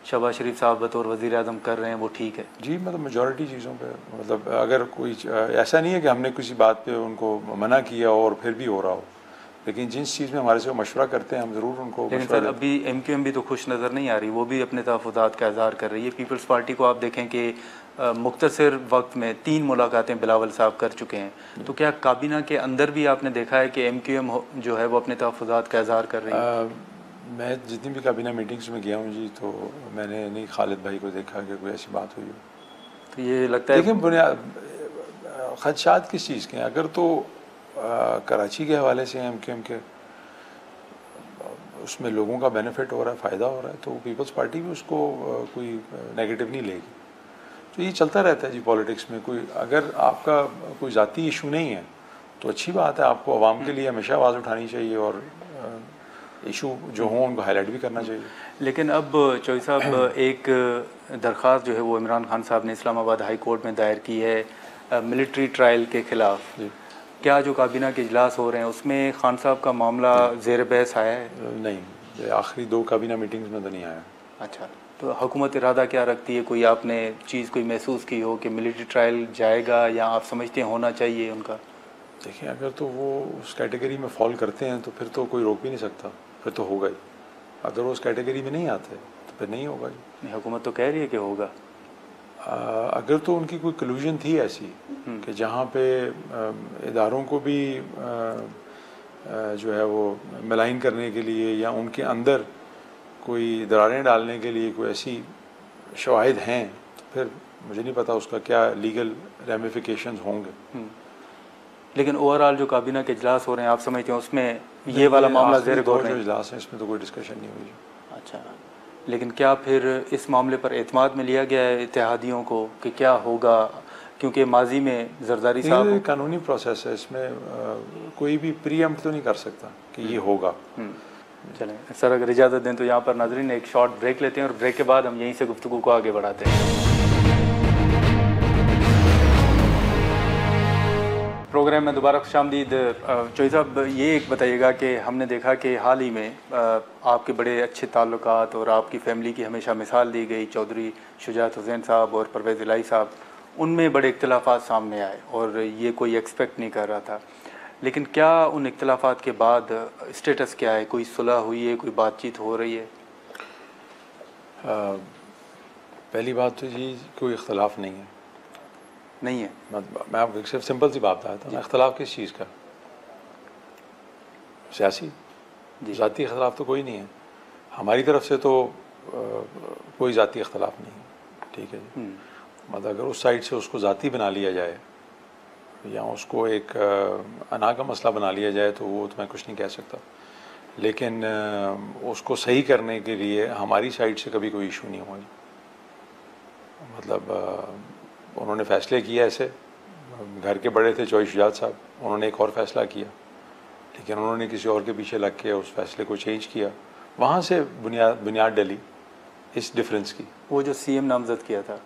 शहबाज शरीफ साहब बतौर वज़ीर आज़म कर रहे हैं वो ठीक है जी। मतलब मेजॉरिटी चीज़ों पे, मतलब अगर कोई ऐसा नहीं है कि हमने किसी बात पे उनको मना किया और फिर भी हो रहा हो, लेकिन जिस चीज़ में हमारे से मशवरा करते हैं हम ज़रूर उनको। लेकिन सर अभी MQM भी तो खुश नज़र नहीं आ रही, वो भी अपने तहफ़्फ़ुज़ात का इज़हार कर रही है। पीपल्स पार्टी को आप देखें कि मुख्तसर वक्त में 3 मुलाकातें बिलावल साहब कर चुके हैं, तो क्या काबीना के अंदर भी आपने देखा है कि MQM जो है वो अपने तहफ़्फ़ुज़ात का इज़हार कर रही है? मैं जितनी भी काबीना मीटिंग्स में गया हूँ जी, तो मैंने नहीं खालिद भाई को देखा कि कोई ऐसी बात हुई हो। तो ये लगता है, देखिए बुनियाद खदशात किस चीज़ के हैं? अगर तो कराची के हवाले से MQM के उसमें लोगों का बेनिफिट हो रहा है, फ़ायदा हो रहा है, तो पीपल्स पार्टी भी उसको कोई नेगेटिव नहीं लेगी। तो ये चलता रहता है जी पॉलिटिक्स में। कोई अगर आपका कोई ज़ाती इशू नहीं है तो अच्छी बात है, आपको आवाम के लिए हमेशा आवाज़ उठानी चाहिए और इशू जो हों उनको हाईलाइट भी करना चाहिए। लेकिन अब चौधरी साहब, एक दरख्वास्त जो है वो इमरान खान साहब ने इस्लामाबाद हाई कोर्ट में दायर की है मिलिट्री ट्रायल के ख़िलाफ़। क्या जो काबीना के इजलास हो रहे हैं उसमें खान साहब का मामला ज़ेर बहस आया है? नहीं, आखिरी 2 काबीना मीटिंग्स में तो नहीं आया। अच्छा, तो हुकूमत इरादा क्या रखती है? कोई आपने चीज़ कोई महसूस की हो कि मिलिट्री ट्रायल जाएगा या आप समझते हैं होना चाहिए उनका? देखिए, अगर तो वो उस कैटेगरी में फॉल करते हैं तो फिर तो कोई रोक भी नहीं सकता, फिर तो होगा ही। अगर वो उस कैटेगरी में नहीं आते तो फिर नहीं होगा जी। हुकूमत तो कह रही है कि होगा। अगर तो उनकी कोई कलूजन थी ऐसी कि जहाँ पे इदारों को भी जो है वो मलाइन करने के लिए या उनके अंदर कोई दरारें डालने के लिए कोई ऐसी शवाहिद हैं, तो फिर मुझे नहीं पता उसका क्या लीगल रेमिफिकेशंस होंगे। लेकिन ओवरऑल जो काबीना के इजलास हो रहे हैं, आप समझते हैं उसमें ये वाला मामला ज़ेर गौर जो इजलास है इसमें तो कोई डिस्कशन नहीं हुई। अच्छा, लेकिन क्या फिर इस मामले पर एतमाद में लिया गया है इत्तेहादियों को कि क्या होगा? क्योंकि माजी में जरदारी साहब, कानूनी प्रोसेस है, इसमें कोई भी प्रीएम्प्ट तो नहीं कर सकता कि ये होगा। चलें सर, अगर इजाज़त दें तो यहाँ पर नाज़रीन एक शॉर्ट ब्रेक लेते हैं और ब्रेक के बाद हम यहीं से गुफ्तगू को आगे बढ़ाते हैं। प्रोग्राम में दोबारा खुशामदीद। चौधरी साहब, ये एक बताइएगा कि हमने देखा कि हाल ही में आपके बड़े अच्छे ताल्लुकात और आपकी फ़ैमिली की हमेशा मिसाल दी गई चौधरी शुजात हुसैन साहब और परवेज़ इलाही साहब, उनमें बड़े इख्तिलाफ़ात सामने आए और ये कोई एक्सपेक्ट नहीं कर रहा था। लेकिन क्या उन इख्तिलाफ़ात के बाद स्टेटस क्या है? कोई सुलह हुई है, कोई बातचीत हो रही है? पहली बात तो जी कोई इख्तिलाफ़ नहीं है। नहीं है? मैं आपको सिर्फ सिंपल सी बात बताता हूँ। इख्तिलाफ़ किस चीज़ का? सियासी, ज़ाती इख्तिलाफ़ तो कोई नहीं है। हमारी तरफ से तो कोई ज़ाती इख्तिलाफ़ नहीं है, ठीक है जी। मतलब अगर उस साइड से उसको ज़ाती बना लिया जाए या उसको एक अना का मसला बना लिया जाए तो वो तो मैं कुछ नहीं कह सकता, लेकिन उसको सही करने के लिए हमारी साइड से कभी कोई इशू नहीं हुआ। मतलब उन्होंने फ़ैसले किए ऐसे, घर के बड़े थे चौधरी शुजात साहब, उन्होंने एक और फ़ैसला किया, लेकिन उन्होंने किसी और के पीछे लग के उस फ़ैसले को चेंज किया। वहाँ से बुनियाद डली इस डिफरेंस की। वो जो सीएम नामज़द किया था,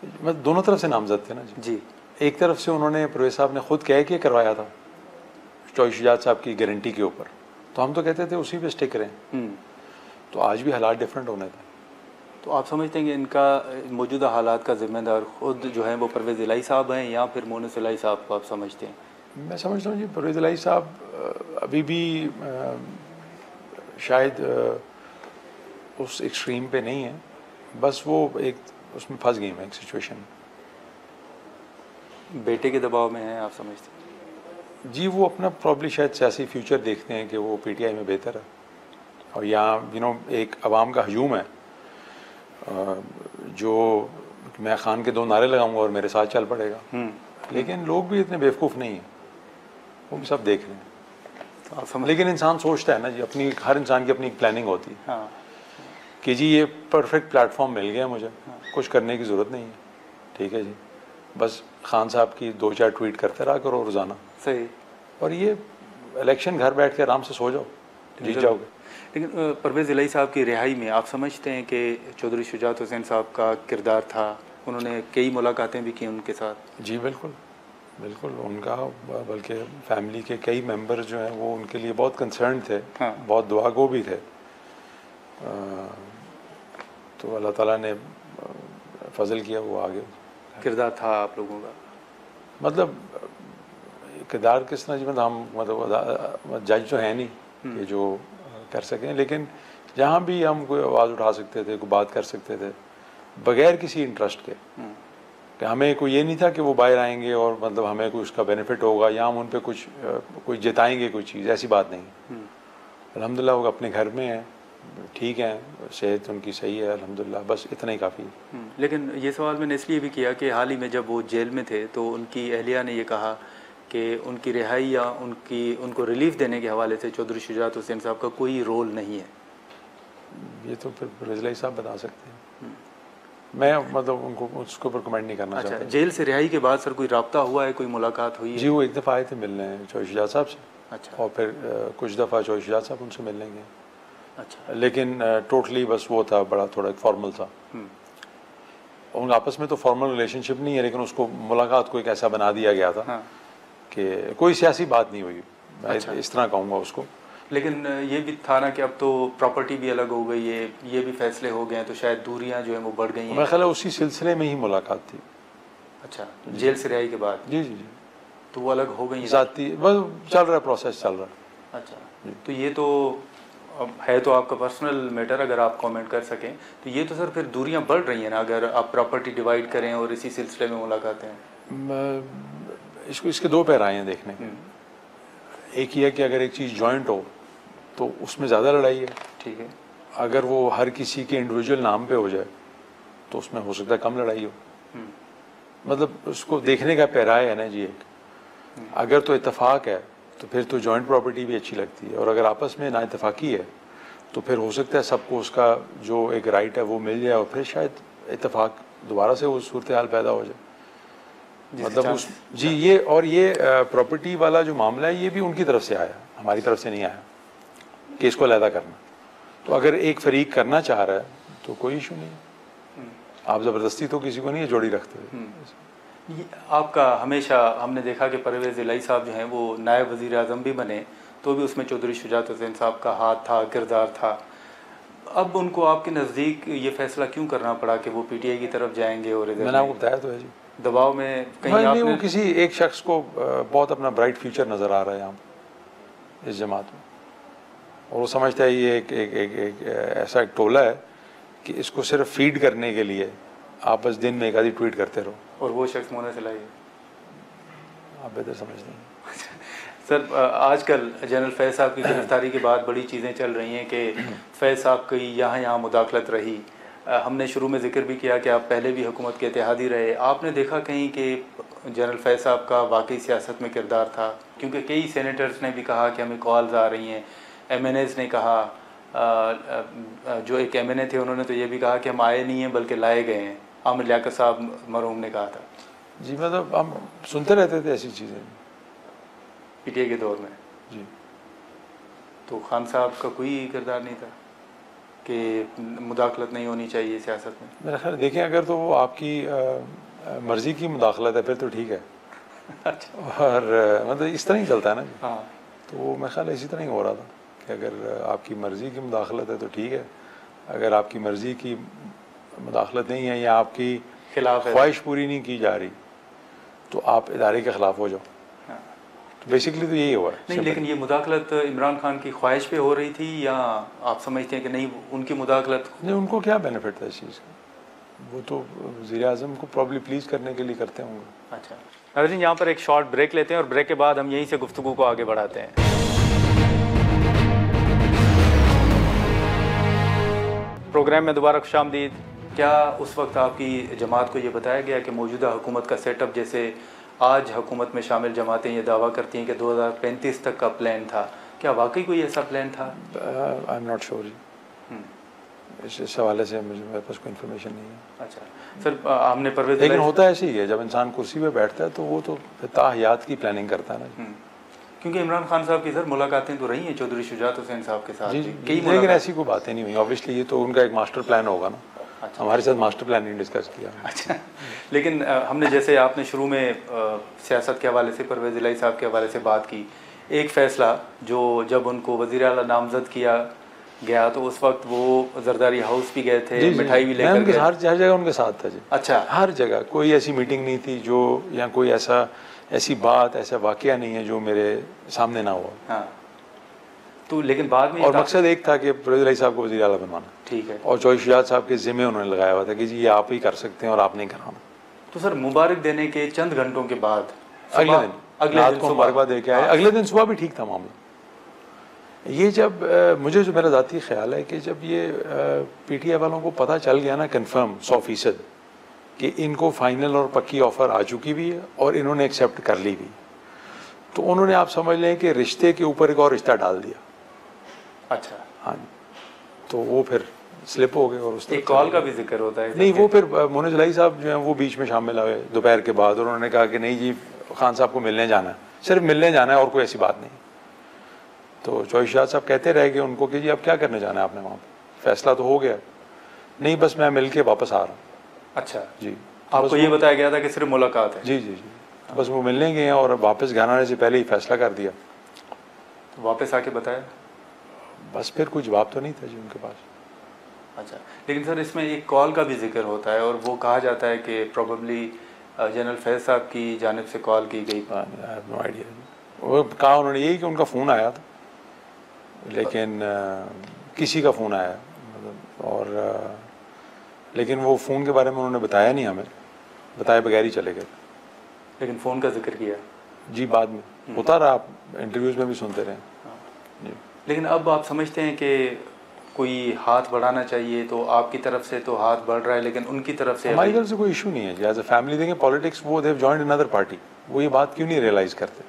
मतलब दोनों तरफ से नामज़द थे ना जी। एक तरफ से उन्होंने परवेज़ साहब ने खुद कह के करवाया था चौधरी शुजात साहब की गारंटी के ऊपर, तो हम तो कहते थे उसी पे स्टिक करें। तो आज भी हालात डिफरेंट होने थे। तो आप समझते हैं कि इनका मौजूदा हालात का ज़िम्मेदार खुद जो है वो परवेज़ इलाही साहब हैं या फिर मोनस इलाही साहब को आप समझते हैं? मैं समझता हूँ जी परवेज़ इलाही साहब अभी भी शायद उस एक्सट्रीम पे नहीं है, बस वो एक उसमें फंस गई मैं एक सिचुएशन। बेटे के दबाव में हैं, आप समझते हैं? जी वो अपना प्रॉब्ली शायद सियासी फ्यूचर देखते हैं कि वो पीटीआई में बेहतर है, और यहाँ एक अवाम का हजूम है जो मैं खान के 2 नारे लगाऊंगा और मेरे साथ चल पड़ेगा। लेकिन लोग भी इतने बेवकूफ़ नहीं हैं, वो भी सब देख रहे हैं। तो लेकिन इंसान सोचता है ना जी, अपनी हर इंसान की अपनी प्लानिंग होती है। हाँ। कि जी ये परफेक्ट प्लेटफॉर्म मिल गया मुझे, कुछ करने की ज़रूरत नहीं है, ठीक है जी, बस खान साहब की 2-4 ट्वीट करते रहा करो रोज़ाना, सही, और ये इलेक्शन घर बैठ के आराम से सो जाओ, जीत जाओगे। लेकिन परवेज़ इलाही साहब की रिहाई में आप समझते हैं कि चौधरी शुजात हुसैन साहब का किरदार था? उन्होंने कई मुलाकातें भी की उनके साथ। जी बिल्कुल बिल्कुल, उनका बल्कि फैमिली के कई मेंबर जो हैं वो उनके लिए बहुत कंसर्न थे। हाँ। बहुत दुआगो भी थे। तो अल्लाह ताला ने फजल किया, वो आगे किरदार था आप लोगों का? मतलब किरदार किस तरह जी, मतलब हम मतलब जज तो है नहीं कि जो कर सकें, लेकिन जहाँ भी हम कोई आवाज़ उठा सकते थे, कोई बात कर सकते थे बगैर किसी इंटरेस्ट के, कि हमें कोई ये नहीं था कि वो बाहर आएंगे और मतलब हमें कोई उसका बेनिफिट होगा या हम उन पर कुछ जिताएंगे कोई चीज़, ऐसी बात नहीं। अल्हम्दुलिल्लाह वो अपने घर में हैं, ठीक है, सेहत उनकी सही है अल्हम्दुलिल्लाह, बस इतना ही काफ़ी है। लेकिन ये सवाल मैंने इसलिए भी किया कि हाल ही में जब वो जेल में थे तो उनकी अहलिया ने ये कहा कि उनकी रिहाई या उनको रिलीफ देने के हवाले से चौधरी शुजात हुसैन साहब का कोई रोल नहीं है। ये तो फिर रज़िलाई साहब बता सकते हैं, मैं मतलब उनको उसके ऊपर कमेंट नहीं करना चाहता। जेल से रिहाई के बाद सर कोई रब्ता हुआ है, कोई मुलाकात हुई है? जी वो एक दफ़ा आए थे मिलने चौधरी शुजात साहब से। अच्छा। और फिर कुछ दफ़ा चौधरी शुजात साहब उनसे मिलने गए। अच्छा। लेकिन टोटली बस वो था, बड़ा थोड़ा फॉर्मल था। उनका आपस में तो फॉर्मल रिलेशनशिप नहीं है, लेकिन उसको मुलाकात को एक ऐसा बना दिया गया था। हाँ। कि कोई सियासी बात नहीं हुई। अच्छा। इस तरह कहूँगा उसको। लेकिन ये भी था ना कि अब तो प्रॉपर्टी भी अलग हो गई है, ये भी फैसले हो गए हैं, तो शायद दूरियां जो हैं वो बढ़ गई हैं। मेरा ख्याल है उसी सिलसिले में ही मुलाकात थी। अच्छा, जेल से रिहाई के बाद? जी जी जी। तो वो अलग हो गई जाती, बस चल रहा है, प्रोसेस चल रहा है। अच्छा, तो ये तो अब है तो आपका पर्सनल मैटर, अगर आप कमेंट कर सकें तो ये तो सर फिर दूरियां बढ़ रही हैं ना, अगर आप प्रॉपर्टी डिवाइड करें और इसी सिलसिले में मुलाकातें हैं। इसको इसके दो पैराए हैं देखने के। एक ही है कि अगर एक चीज़ जॉइंट हो तो उसमें ज़्यादा लड़ाई है, ठीक है। अगर वो हर किसी के इंडिविजुअल नाम पे हो जाए तो उसमें हो सकता है कम लड़ाई हो। मतलब उसको देखने का पैराए है ना जी एक, अगर तो इत्तेफाक है तो फिर तो जॉइंट प्रॉपर्टी भी अच्छी लगती है, और अगर आपस में ना इत्तेफाकी है तो फिर हो सकता है सबको उसका जो एक राइट है वो मिल जाए, और फिर शायद इत्तेफाक दोबारा से वो सूरत हाल पैदा हो जाए। मतलब उस जी ये, और ये प्रॉपर्टी वाला जो मामला है ये भी उनकी तरफ से आया, हमारी तरफ से नहीं आया कि इसको अलहदा करना। तो अगर एक फरीक करना चाह रहा है तो कोई इशू नहीं, आप ज़बरदस्ती तो किसी को नहीं है जोड़ी रखते हुए। आपका हमेशा हमने देखा कि परवेज़ इलाही साहब जो हैं वो नायब वज़ीर आज़म भी बने तो भी उसमें चौधरी शुजात हुसैन साहब का हाथ था, किरदार था। अब उनको आपके नज़दीक ये फैसला क्यों करना पड़ा कि वो पीटीआई की तरफ जाएंगे? और मैंने आपको बताया तो है जी, दबाव में कहीं नहीं, आपने... वो किसी एक शख्स को बहुत अपना ब्राइट फ्यूचर नज़र आ रहा है यहाँ इस जमात में, और वो समझता है ये एक ऐसा एक टोला है कि इसको सिर्फ फीड करने के लिए आप बस दिन में एक आधी ट्वीट करते रहो, और वो शख्स मोने से लाइए। आप बेहतर समझते हैं सर, आजकल जनरल फैज़ साहब की गिरफ्तारी के बाद बड़ी चीज़ें चल रही हैं कि फैज़ साहब की यहाँ मुदाखलत रही। हमने शुरू में जिक्र भी किया कि आप पहले भी हुकूमत के इत्तेहादी रहे। आपने देखा कहीं कि जनरल फैज़ साहब का वाकई सियासत में किरदार था? क्योंकि कई सेनेटर्स ने भी कहा कि हमें कॉल्स आ रही हैं, MNAs ने कहा, जो एक MNA थे उन्होंने तो ये भी कहा कि हम आए नहीं हैं बल्कि लाए गए हैं। आमिर लियाकत साहब मरहूम ने कहा था। जी, मतलब हम सुनते रहते थे ऐसी चीज़ें पीटीआई के दौर में जी। तो खान साहब का कोई किरदार नहीं था कि मुदाखलत नहीं होनी चाहिए सियासत में? मेरा ख्याल देखें, अगर तो वो आपकी मर्ज़ी की मुदाखलत है फिर तो ठीक है। अच्छा। और मतलब इस तरह ही चलता है ना। हाँ। तो मेरा ख्याल इसी तरह ही हो रहा था कि अगर आपकी मर्ज़ी की मुदाखलत है तो ठीक है, अगर आपकी मर्ज़ी की मुदाखलत नहीं है या आपकी खिलाफ ख्वाहिश पूरी नहीं की जा रही तो आप इदारे के ख़िलाफ़ हो जाओ। हाँ। तो बेसिकली तो यही हुआ है। नहीं, लेकिन ये मुदाखलत इमरान खान की ख्वाहिश पे हो रही थी या आप समझते हैं कि नहीं उनकी मुदाखलत? नहीं, उनको क्या बेनिफिट था इस चीज़ का, वो तो वज़ीर आज़म को प्रॉब्ली प्लीज़ करने के लिए करते होंगे। अच्छा नाज़रीन, यहाँ पर एक शॉर्ट ब्रेक लेते हैं और ब्रेक के बाद हम यहीं से गुफ्तगू को आगे बढ़ाते हैं। प्रोग्राम में दोबारा खुशामदीद। क्या उस वक्त आपकी जमात को ये बताया गया कि मौजूदा हुकूमत का सेटअप, जैसे आज हुकूमत में शामिल जमातें ये दावा करती हैं कि 2035 तक का प्लान था, क्या वाकई कोई ऐसा प्लान था? आई एम नॉट श्योर जी, इस हवाले से मेरे पास कोई इन्फॉर्मेशन नहीं है। अच्छा सर, हमने परवेज़, लेकिन होता ऐसे ही है, जब इंसान कुर्सी पे बैठता है तो वो तो ताहयात की प्लानिंग करता है ना। क्योंकि इमरान खान साहब की सर मुलाकातें तो रही हैं चौधरी शुजात हुसैन साहब के साथ जी, कई, लेकिन ऐसी कोई बातें नहीं हुई। ऑब्वियसली ये तो उनका एक मास्टर प्लान होगा ना। अच्छा। हमारे साथ मास्टर प्लान नहीं डिस्कस किया। अच्छा, लेकिन हमने जैसे आपने शुरू में सियासत के हवाले से परवेज़ इलाही साहब के हवाले से बात की, एक फ़ैसला जो जब उनको वज़ीर आला नामज़द किया गया तो उस वक्त वो जरदारी हाउस भी गए थे, मिठाई भी लेकर गए। हर जगह उनके साथ था जी। अच्छा, हर जगह कोई ऐसी मीटिंग नहीं थी जो, या कोई ऐसी बात, ऐसा वाकया नहीं है जो मेरे सामने ना हुआ। हाँ, तो लेकिन बाद में, और मकसद एक था कि परवेज़ इलाही साहब को वज़ीर आला बनवाना। ठीक है। और चौधरी शुजात साहब के ज़िम्मे उन्होंने लगाया हुआ था कि जी ये आप ही कर सकते हैं और आप नहीं कराना। तो सर मुबारक देने के चंद घंटों के बाद अगले दिन रात को मुबारकबाद दे के आए। अगले दिन सुबह भी ठीक था मामला। ये जब मुझे जो मेरा ज़ाती ख्याल है कि जब ये पीटीआई वालों को पता चल गया ना कन्फर्म 100% कि इनको फाइनल और पक्की ऑफ़र आ चुकी भी है और इन्होंने एक्सेप्ट कर ली भी, तो उन्होंने, आप समझ लें कि रिश्ते के ऊपर एक और रिश्ता डाल दिया। अच्छा, हाँ, तो वो फिर स्लिप हो गए। और उस एक कॉल का भी जिक्र होता है? नहीं, वो फिर मोने इलाही साहब जो हैं वो बीच में शामिल हुए दोपहर के बाद, और उन्होंने कहा कि नहीं जी खान साहब को मिलने जाना है, सिर्फ मिलने जाना है और कोई ऐसी बात नहीं। तो चौधरी शुजात साहब कहते रह गए उनको कि जी अब क्या करने जाना है आपने वहाँ पर, फैसला तो हो गया। नहीं, बस मैं मिल के वापस आ रहा हूँ। अच्छा जी, आपको ये बताया गया था कि सिर्फ मुलाकात है? जी जी जी, तो बस वो मिलने गए हैं और वापस घर आने से पहले ही फैसला कर दिया। तो वापस आके बताया? बस फिर कोई जवाब तो नहीं था जी उनके पास। अच्छा, लेकिन सर इसमें एक कॉल का भी जिक्र होता है और वो कहा जाता है कि प्रोबेबली जनरल फैज़ साहब की जानिब से कॉल की गई। I have no idea. वो कहा उन्होंने यही कि उनका फ़ोन आया था, लेकिन किसी का फ़ोन आया मतलब, और लेकिन वो फ़ोन के बारे में उन्होंने बताया नहीं हमें, बताए बगैर ही चले गए। लेकिन फ़ोन का जिक्र किया जी, बाद में होता रहा, आप इंटरव्यूज़ में भी सुनते रहे। जी। लेकिन अब आप समझते हैं कि कोई हाथ बढ़ाना चाहिए, तो आपकी तरफ से तो हाथ बढ़ रहा है, लेकिन उनकी तरफ से हमारी तरफ से कोई इशू नहीं है जी। एज अ फैमिली देखें, पॉलिटिक्स वो they have joined another party, वो ये बात क्यों नहीं रियलाइज़ करते।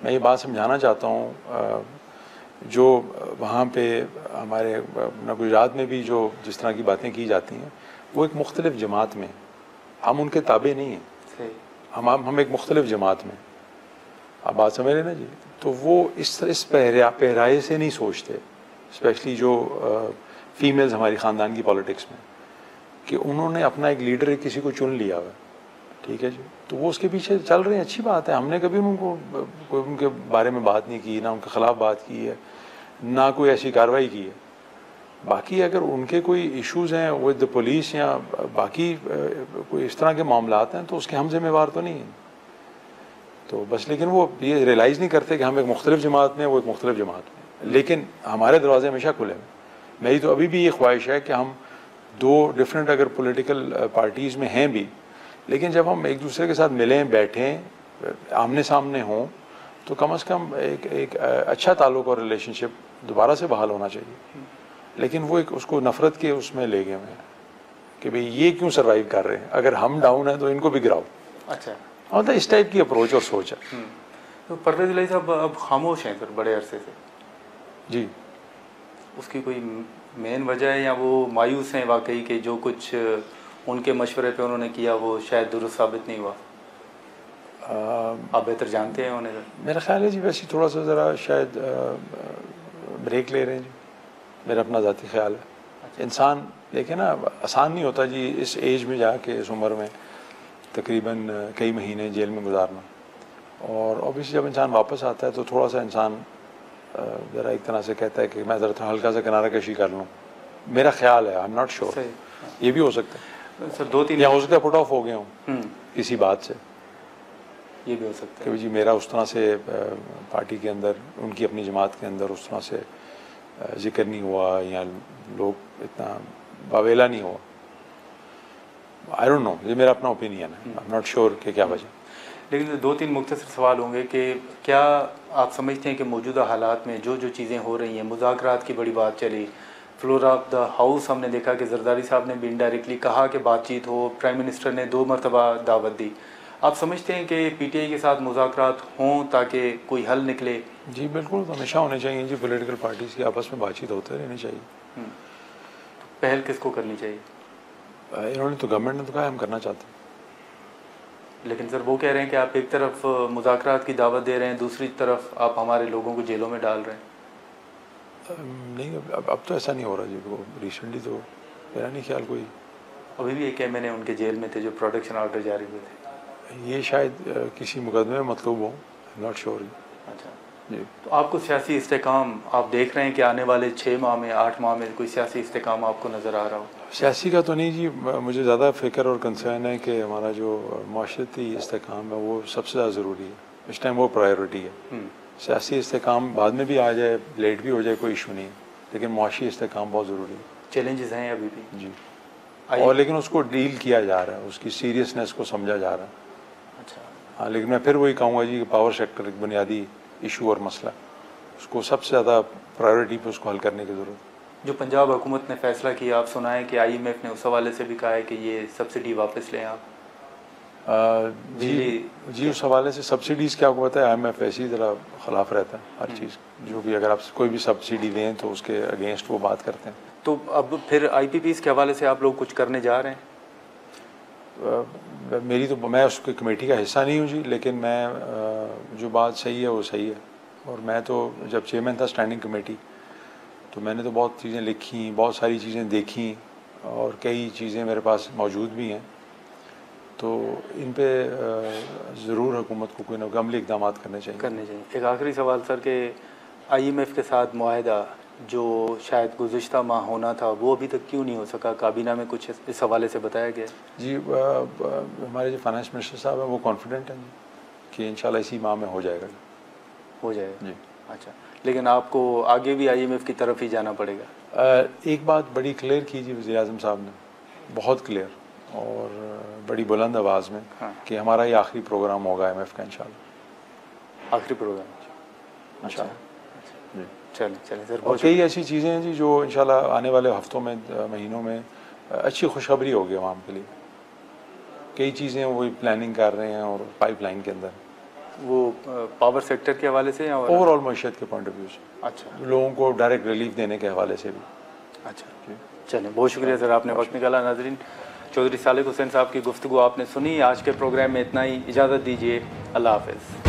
मैं ये बात समझाना चाहता हूँ, जो वहाँ पे हमारे अपना गुजरात में भी जो जिस तरह की बातें की जाती हैं, वो एक मुख्तलिफ जमात में, हम उनके ताबे नहीं हैं, हम एक मुख्तलिफ जमात में, आप बात समझ रहे ना जी। तो वो इस पहराए से नहीं सोचते, स्पेशली जो फीमेल्स हमारी ख़ानदान की पॉलिटिक्स में, कि उन्होंने अपना एक लीडर किसी को चुन लिया हुआ, ठीक है जी, तो वो उसके पीछे चल रहे हैं, अच्छी बात है। हमने कभी उनको कोई उनके बारे में बात नहीं की, ना उनके ख़िलाफ़ बात की है, ना कोई ऐसी कार्रवाई की है। बाकी अगर उनके कोई इश्यूज़ हैं विद द पुलिस या बाकी कोई इस तरह के मामलात हैं, तो उसके हम जिम्मेवार तो नहीं हैं। तो बस, लेकिन वो ये रियलाइज़ नहीं करते कि हम एक मुख्तलिफ जमात में, वो एक मुख्तलिफ जमात में। लेकिन हमारे दरवाजे हमेशा खुले हैं। मेरी तो अभी भी ये ख्वाहिश है कि हम दो डिफरेंट अगर पॉलिटिकल पार्टीज़ में हैं भी, लेकिन जब हम एक दूसरे के साथ मिलें, बैठें, आमने सामने हों, तो कम से कम एक अच्छा ताल्लुक़ और रिलेशनशिप दोबारा से बहाल होना चाहिए। लेकिन वो एक उसको नफ़रत के उसमें ले गए हैं कि भाई ये क्यों सर्वाइव कर रहे हैं, अगर हम डाउन हैं तो इनको भी गिराओ। अच्छा, मतलब इस टाइप की अप्रोच और सोच है। तो परवेज़ इलाही साहब अब खामोश हैं फिर बड़े अरसे से जी, उसकी कोई मेन वजह है, या वो मायूस हैं वाकई कि जो कुछ उनके मशवरे पे उन्होंने किया वो शायद दुरुस्त साबित नहीं हुआ? आप बेहतर जानते हैं उन्हें। मेरा ख्याल है जी, वैसे थोड़ा सा ज़रा शायद ब्रेक ले रहे हैं जी, मेरा अपना ज़ाती ख्याल है। इंसान देखे ना, आसान नहीं होता जी इस एज में जाके, इस उम्र में तकरीबन कई महीने जेल में गुजारना, और ऑब्वियसली जब इंसान वापस आता है तो थोड़ा सा इंसान ज़रा एक तरह से कहता है कि मैं ज़रा हल्का सा किनारा कशी कर लूँ। मेरा ख्याल है, आई एम नॉट श्योर, ये भी हो सकता है सर। 2-3 या हो सकता है पुट ऑफ हो गया हूँ किसी बात से, ये भी हो सकता है कि जी मेरा उस तरह से पार्टी के अंदर, उनकी अपनी जमात के अंदर उस तरह से जिक्र नहीं हुआ, या लोग इतना बावेला नहीं हुआ। आई डोंट नो, ये मेरा अपना ओपिनियन है, आई एम नॉट श्योर कि क्या वजह। लेकिन 2-3 मुख्तसर सवाल होंगे कि क्या आप समझते हैं कि मौजूदा हालात में जो जो चीज़ें हो रही हैं, मुज़ाकरात की बड़ी बात चली, फ्लोर ऑफ द हाउस हमने देखा कि जरदारी साहब ने भी इनडायरेक्टली कहा कि बातचीत हो, प्राइम मिनिस्टर ने 2 मरतबा दावत दी। आप समझते हैं कि पीटीआई के साथ मुज़ाकरात हों ताकि कोई हल निकले? जी बिल्कुल, तो हमेशा होने चाहिए जी, पॉलिटिकल पार्टीज़ की आपस में बातचीत होते रहनी चाहिए। पहल किसको करनी चाहिए? इन्होंने तो, गवर्नमेंट ने तो कहा हम करना चाहते हैं। लेकिन सर वो कह रहे हैं कि आप एक तरफ मुज़ाकरात की दावत दे रहे हैं, दूसरी तरफ आप हमारे लोगों को जेलों में डाल रहे हैं। नहीं, अब तो ऐसा नहीं हो रहा जी। वो रिसेंटली तो मेरा नहीं ख्याल कोई, अभी भी एक एमएनए उनके जेल में थे जो प्रोटेक्शन ऑर्डर जारी हुए थे। ये शायद किसी मुकदमे में मतलूब हो, नॉट श्योर। अच्छा जी, तो आपको सियासी इस्तेकाम आप देख रहे हैं कि आने वाले 6 माह में, 8 माह में कोई सियासी इस्तेकाम आपको नज़र आ रहा हो? सियासी का तो नहीं जी, मुझे ज़्यादा फ़िक्र और कंसर्न है कि हमारा जो माशरती इस्तेकाम है वो सबसे ज़्यादा ज़रूरी है इस टाइम, वो प्रायोरिटी है। सियासी इस्तेकाम बाद में भी आ जाए, लेट भी हो जाए, कोई इशू नहीं है, लेकिन मुआशी इस्तेकाम बहुत ज़रूरी है। चैलेंजेस हैं अभी भी जी, और लेकिन उसको डील किया जा रहा है, उसकी सीरियसनेस को समझा जा रहा है। अच्छा, हाँ, लेकिन मैं फिर वही कहूँगा जी कि पावर सेक्टर एक बुनियादी इशू और मसला, उसको सबसे ज़्यादा प्रायोरिटी पे उसको हल करने की ज़रूरत है। जो पंजाब हुकूमत ने फैसला किया, आप सुना है कि आईएमएफ ने उस हवाले से भी कहा है कि ये सब्सिडी वापस लें आप? जी, उस हवाले से सब्सिडीज़ क्या, आपको पता है IMF ऐसे ही ज़रा ख़िलाफ़ रहता है हर चीज़, जो भी अगर आप कोई भी सब्सिडी दें तो उसके अगेंस्ट वो बात करते हैं। तो अब फिर IPPs के हवाले से आप लोग कुछ करने जा रहे हैं? मेरी तो, मैं उसकी कमेटी का हिस्सा नहीं हूँ जी, लेकिन मैं जो बात सही है वो सही है। और मैं तो जब चेयरमैन था स्टैंडिंग कमेटी, तो मैंने तो बहुत चीज़ें लिखी, बहुत सारी चीज़ें देखी, और कई चीज़ें मेरे पास मौजूद भी हैं। तो इन पे ज़रूर हुकूमत को कोई ना कोई अमली इक़दाम करने चाहिए। एक आखिरी सवाल सर के IMF के साथ मुआहदा जो शायद गुज़िश्ता माह होना था, वो अभी तक क्यों नहीं हो सका? काबीना में कुछ इस हवाले से बताया गया? जी, हमारे जो फाइनेंस मिनिस्टर साहब हैं वो कॉन्फिडेंट हैं कि इंशाल्लाह इसी माह में हो जाएगा। हो जाएगा जी, अच्छा। लेकिन आपको आगे भी IMF की तरफ ही जाना पड़ेगा। एक बात बड़ी क्लियर कीजिए वज़ीर आज़म साहब ने, बहुत क्लियर और बड़ी बुलंद आवाज़ में, हाँ। कि हमारा ये आखिरी प्रोग्राम होगा IMF का इंशाल्लाह। आखिरी प्रोग्राम इंशाल्लाह जी। चलिए सर, और बहुत कई ऐसी चीज़ें हैं जी जो इंशाल्लाह आने वाले हफ्तों में, महीनों में अच्छी खुशखबरी होगी आवाम के लिए। कई चीज़ें वो प्लानिंग कर रहे हैं और पाइपलाइन के अंदर, वो पावर सेक्टर के हवाले से या ओवरऑल मईशत के पॉइंट ऑफ व्यू से, अच्छा लोगों को डायरेक्ट रिलीफ देने के हवाले से भी। अच्छा चलिए, बहुत शुक्रिया सर, आपने वक्त निकाला। नाज़रीन, चौधरी सालिक हुसैन साहब की गुफ्तगू आपने सुनी। आज के प्रोग्राम में इतना ही, इजाज़त दीजिए, अल्लाह हाफ़िज़।